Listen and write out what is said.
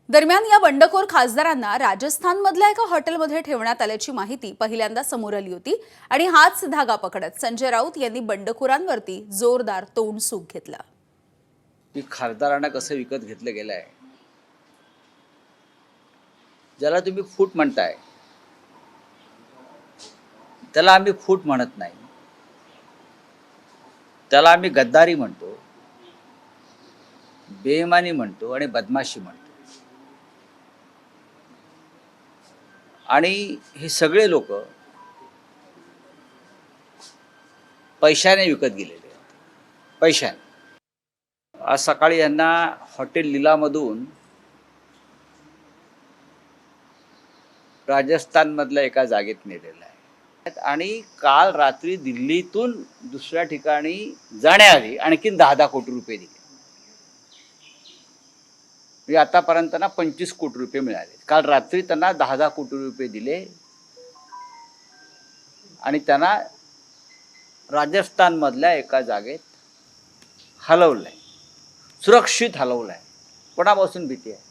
दरम्यान या बंडखोर खासदारांना राजस्थानमधल्या एका हॉटेलमध्ये ठेवण्यात आल्याची माहिती पहिल्यांदा समोर आली होती आणि हाच धागा पकडत संजय राऊत यांनी बंडखोरांवरती जोरदार तोंडसूक घेतला। की खासदारांना कसं विकत घेतलं गेलं आहे, ज्याला तुम्ही फूट म्हणताय त्याला आम्ही फूट म्हणत नाही, त्याला आम्ही गद्दारी म्हणतो, बेईमानी म्हणतो आणि बदमाशी म्हणतो। आणि हे सगळे लोक पैशाने विकत गेलेले आहेत, पैशाने। आज सकाळी यांना हॉटेल लीलामधून राजस्थानमधल्या एका जागेत नेलेलं आहे आणि काल रात्री दिल्लीतून दुसऱ्या ठिकाणी जाण्याआधी आणखीन 10 कोटी रुपये दिले। म्हणजे आतापर्यंत त्यांना 25 कोटी रुपये मिळाले। काल रात्री त्यांना 10 कोटी रुपये दिले आणि त्यांना राजस्थानमधल्या एका जागेत हलवलंय, सुरक्षित हलवलंय। कोणापासून भीती आहे?